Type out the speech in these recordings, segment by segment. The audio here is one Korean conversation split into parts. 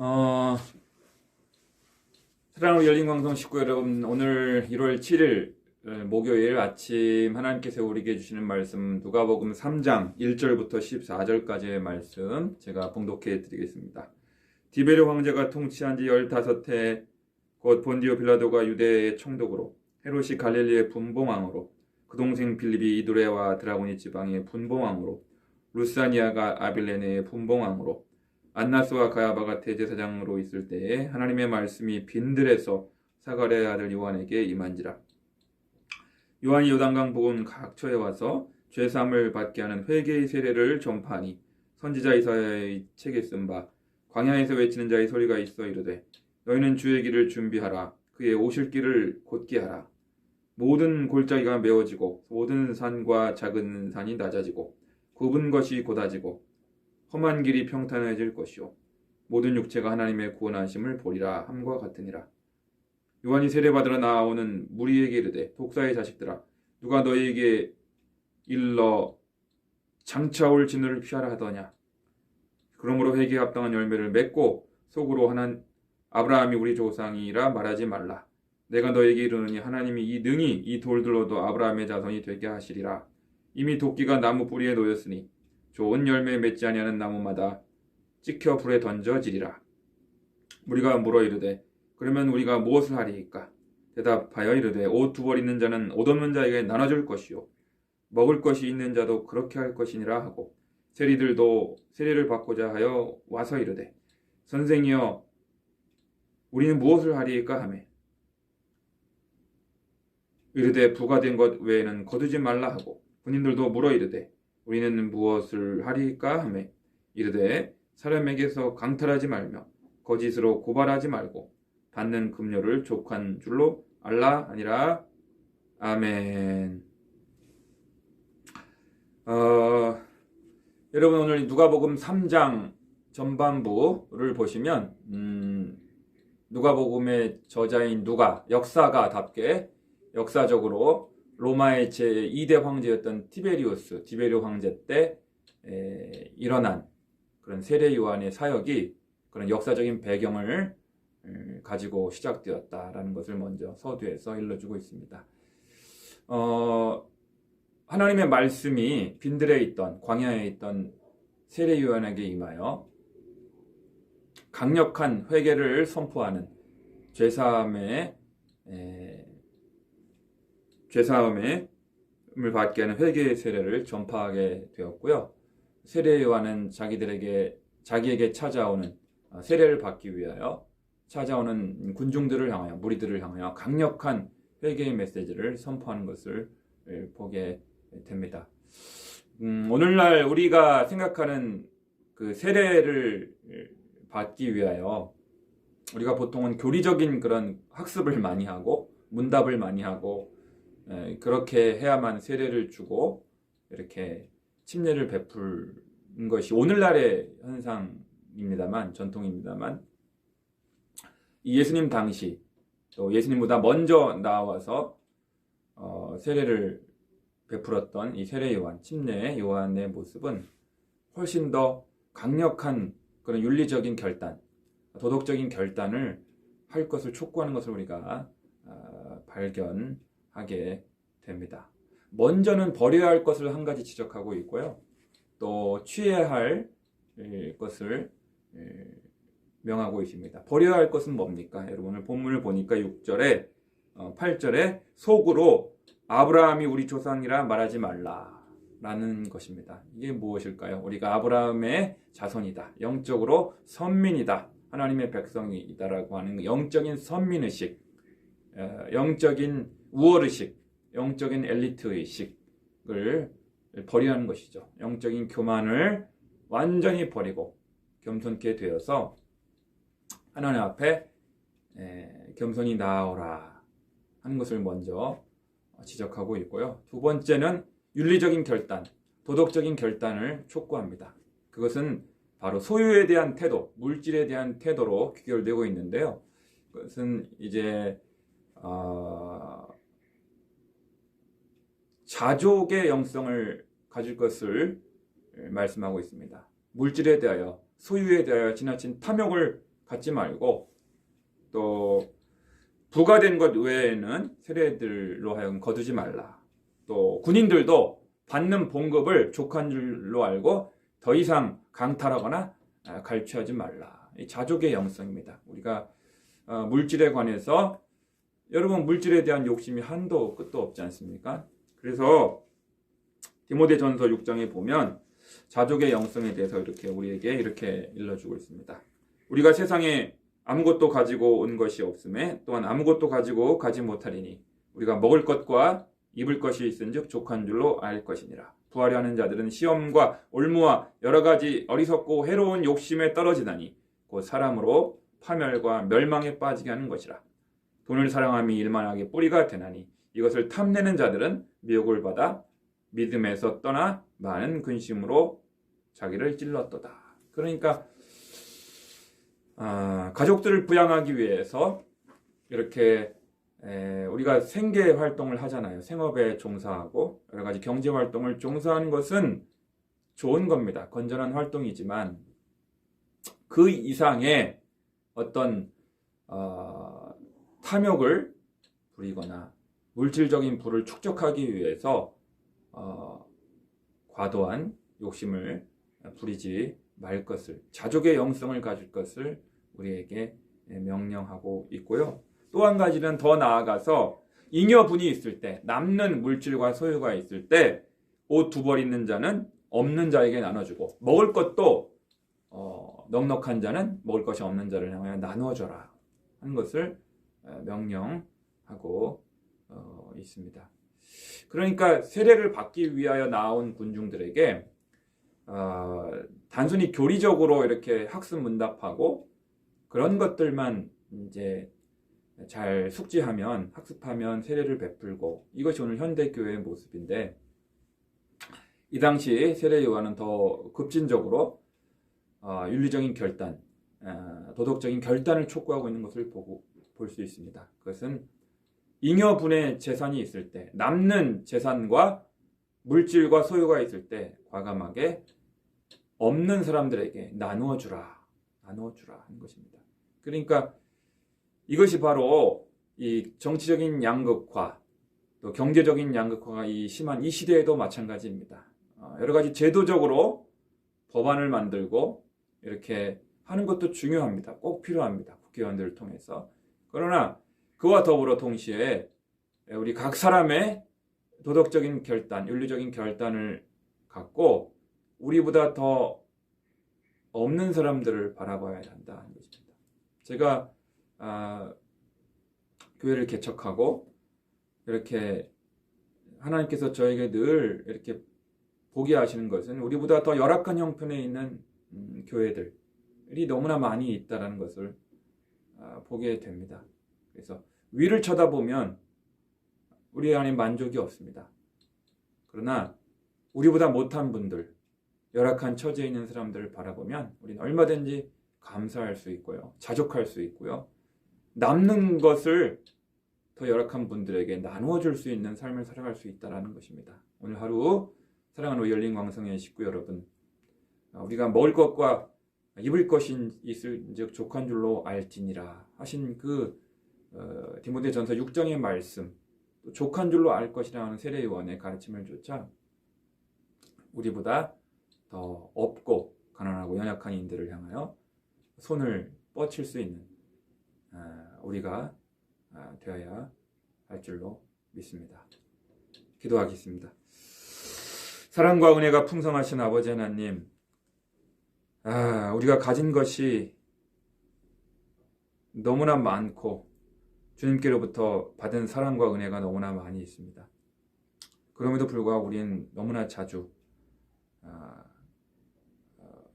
어, 사랑으로 열린 방송 식구 여러분, 오늘 1월 7일 목요일 아침 하나님께서 우리에게 주시는 말씀 누가복음 3장 1절부터 14절까지의 말씀 제가 봉독해 드리겠습니다. 디베르 황제가 통치한 지 15해 곧 본디오 빌라도가 유대의 총독으로 헤롯이 갈릴리의 분봉왕으로 그 동생 빌립이 이두레와 드라고니 지방의 분봉왕으로 루사니아가 아빌레네의 분봉왕으로 안나스와 가야바가 대제사장으로 있을 때에 하나님의 말씀이 빈들에서 사가랴의 아들 요한에게 임한지라. 요한이 요단강 부근 각처에 와서 죄사함을 받게 하는 회개의 세례를 전파하니 선지자 이사야의 책에 쓴 바 광야에서 외치는 자의 소리가 있어 이르되 너희는 주의 길을 준비하라. 그의 오실 길을 곧게 하라. 모든 골짜기가 메워지고 모든 산과 작은 산이 낮아지고 굽은 것이 곧아지고 험한 길이 평탄해질 것이요 모든 육체가 하나님의 구원하심을 보리라 함과 같으니라. 요한이 세례받으러 나오는 무리에게 이르되 독사의 자식들아 누가 너희에게 일러 장차 올 진노를 피하라 하더냐. 그러므로 회개에 합당한 열매를 맺고 속으로 하는 아브라함이 우리 조상이라 말하지 말라. 내가 너희에게 이르노니 하나님이 이 능히 이 돌들로도 아브라함의 자손이 되게 하시리라. 이미 도끼가 나무 뿌리에 놓였으니 좋은 열매 맺지 아니하는 나무마다 찍혀 불에 던져지리라. 우리가 물어 이르되 그러면 우리가 무엇을 하리이까? 대답하여 이르되 옷 두 벌 있는 자는 옷 없는 자에게 나눠줄 것이요 먹을 것이 있는 자도 그렇게 할 것이니라 하고 세리들도 세례를 받고자 하여 와서 이르되 선생이여 우리는 무엇을 하리이까 하매 이르되 부과된 것 외에는 거두지 말라 하고 군인들도 물어 이르되 우리는 무엇을 하리이까 하매 이르되 사람에게서 강탈하지 말며 거짓으로 고발하지 말고 받는 급료를 족한 줄로 알라 하니라. 아멘. 여러분 오늘 누가복음 3장 전반부를 보시면 누가복음의 저자인 누가 역사가답게 역사적으로 로마의 제2대 황제였던 디베리오 황제 때 일어난 그런 세례 요한의 사역이 그런 역사적인 배경을 가지고 시작되었다라는 것을 먼저 서두에서 일러주고 있습니다. 하나님의 말씀이 빈들에 있던 광야에 있던 세례 요한에게 임하여 강력한 회개를 선포하는 죄사함을 받게 하는 회개의 세례를 전파하게 되었고요. 세례 요한은 자기에게 찾아오는 세례를 받기 위하여 찾아오는 군중들을 향하여 무리들을 향하여 강력한 회개의 메시지를 선포하는 것을 보게 됩니다. 오늘날 우리가 생각하는 그 세례를 받기 위하여 우리가 보통은 교리적인 그런 학습을 많이 하고 문답을 많이 하고 그렇게 해야만 세례를 주고 이렇게 침례를 베푸는 것이 오늘날의 현상입니다만 전통입니다만 이 예수님 당시 또 예수님보다 먼저 나와서 세례를 베풀었던 이 세례 요한, 침례 요한의 모습은 훨씬 더 강력한 그런 윤리적인 결단, 도덕적인 결단을 할 것을 촉구하는 것을 우리가 발견하게 됩니다. 먼저는 버려야 할 것을 한 가지 지적하고 있고요. 또 취해야 할 것을 명하고 있습니다. 버려야 할 것은 뭡니까? 여러분 오늘 본문을 보니까 6절에 8절에 속으로 아브라함이 우리 조상이라 말하지 말라 라는 것입니다. 이게 무엇일까요? 우리가 아브라함의 자손이다. 영적으로 선민이다. 하나님의 백성이다라고 하는 영적인 선민의식, 영적인 우월의식, 영적인 엘리트의식을 버리는 것이죠. 영적인 교만을 완전히 버리고 겸손케 되어서 하나님 앞에 겸손히 나아오라 하는 것을 먼저 지적하고 있고요. 두 번째는 윤리적인 결단, 도덕적인 결단을 촉구합니다. 그것은 바로 소유에 대한 태도, 물질에 대한 태도로 귀결되고 있는데요. 그것은 이제 자족의 영성을 가질 것을 말씀하고 있습니다. 물질에 대하여, 소유에 대하여 지나친 탐욕을 갖지 말고 또 부가 된 것 외에는 세례들로 하여금 거두지 말라. 또 군인들도 받는 봉급을 족한 줄로 알고 더 이상 강탈하거나 갈취하지 말라. 이 자족의 영성입니다. 우리가 물질에 관해서 여러분 물질에 대한 욕심이 한도 끝도 없지 않습니까? 그래서 디모데전서 6장에 보면 자족의 영성에 대해서 우리에게 이렇게 일러주고 있습니다. 우리가 세상에 아무것도 가지고 온 것이 없음에 또한 아무것도 가지고 가지 못하리니 우리가 먹을 것과 입을 것이 있은즉 족한 줄로 알 것이니라. 부하려 하는 자들은 시험과 올무와 여러 가지 어리석고 해로운 욕심에 떨어지다니 곧 사람으로 파멸과 멸망에 빠지게 하는 것이라. 돈을 사랑함이 일만하게 뿌리가 되나니 이것을 탐내는 자들은 미혹을 받아 믿음에서 떠나 많은 근심으로 자기를 찔렀도다. 그러니까 가족들을 부양하기 위해서 이렇게 우리가 생계 활동을 하잖아요. 생업에 종사하고 여러 가지 경제 활동을 종사하는 것은 좋은 겁니다. 건전한 활동이지만 그 이상의 어떤 탐욕을 부리거나 물질적인 부를 축적하기 위해서 과도한 욕심을 부리지 말 것을, 자족의 영성을 가질 것을 우리에게 명령하고 있고요. 또 한 가지는 더 나아가서 잉여분이 있을 때, 남는 물질과 소유가 있을 때 옷 두 벌 있는 자는 없는 자에게 나눠주고 먹을 것도 넉넉한 자는 먹을 것이 없는 자를 향하여 나누어줘라 하는 것을 명령하고 있습니다. 그러니까 세례를 받기 위하여 나온 군중들에게 단순히 교리적으로 이렇게 학습문답하고 그런 것들만 이제 잘 숙지하면, 학습하면 세례를 베풀고, 이것이 오늘 현대교회의 모습인데, 이 당시 세례 요한은 더 급진적으로 윤리적인 결단, 도덕적인 결단을 촉구하고 있는 것을 볼 수 있습니다. 그것은 잉여분의 재산이 있을 때, 남는 재산과 물질과 소유가 있을 때 과감하게 없는 사람들에게 나누어주라 하는 것입니다. 그러니까 이것이 바로 이 정치적인 양극화, 또 경제적인 양극화가 심한 이 시대에도 마찬가지입니다. 여러 가지 제도적으로 법안을 만들고 이렇게 하는 것도 중요합니다. 꼭 필요합니다. 국회의원들을 통해서. 그러나 그와 더불어 동시에 우리 각 사람의 도덕적인 결단, 윤리적인 결단을 갖고 우리보다 더 없는 사람들을 바라봐야 한다는 것입니다. 제가 교회를 개척하고 이렇게 하나님께서 저에게 늘 이렇게 보게 하시는 것은 우리보다 더 열악한 형편에 있는 교회들이 너무나 많이 있다는 것을 보게 됩니다. 그래서 위를 쳐다보면 우리 안에 만족이 없습니다. 그러나 우리보다 못한 분들, 열악한 처지에 있는 사람들을 바라보면 우리는 얼마든지 감사할 수 있고요. 자족할 수 있고요. 남는 것을 더 열악한 분들에게 나누어 줄 수 있는 삶을 살아갈 수 있다는 것입니다. 오늘 하루 사랑하는 우리 열린광성의 식구 여러분, 우리가 먹을 것과 입을 것이 있을즉 족한 줄로 알지니라 하신 그 디모데전서 6장의 말씀, 또 족한 줄로 알 것이라 하는 세례 요한의 가르침을 조차 우리보다 더 없고 가난하고 연약한 이들을 향하여 손을 뻗칠 수 있는 우리가 되어야 할 줄로 믿습니다. 기도하겠습니다. 사랑과 은혜가 풍성하신 아버지 하나님, 우리가 가진 것이 너무나 많고 주님께로부터 받은 사랑과 은혜가 너무나 많이 있습니다. 그럼에도 불구하고 우리는 너무나 자주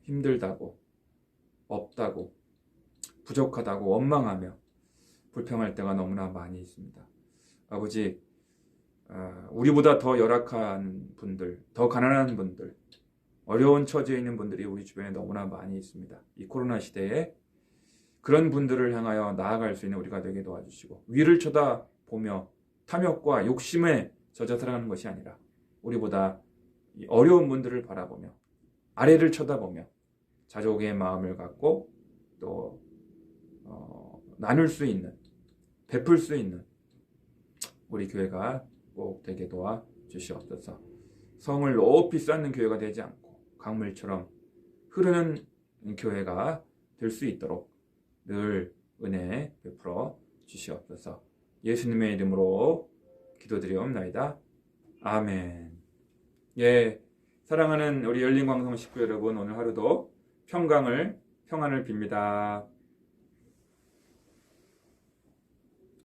힘들다고, 없다고, 부족하다고 원망하며 불평할 때가 너무나 많이 있습니다. 아버지, 우리보다 더 열악한 분들, 더 가난한 분들, 어려운 처지에 있는 분들이 우리 주변에 너무나 많이 있습니다. 이 코로나 시대에 그런 분들을 향하여 나아갈 수 있는 우리가 되게 도와주시고, 위를 쳐다보며 탐욕과 욕심에 젖어 살아가는 것이 아니라 우리보다 어려운 분들을 바라보며 아래를 쳐다보며 자족의 마음을 갖고 또 나눌 수 있는, 베풀 수 있는 우리 교회가 꼭 되게 도와 주시옵소서. 성을 높이 쌓는 교회가 되지 않고 강물처럼 흐르는 교회가 될 수 있도록 늘 은혜 베풀어 주시옵소서. 예수님의 이름으로 기도드리옵나이다. 아멘. 예, 사랑하는 우리 열린광성 식구 여러분, 오늘 하루도 평안을 빕니다.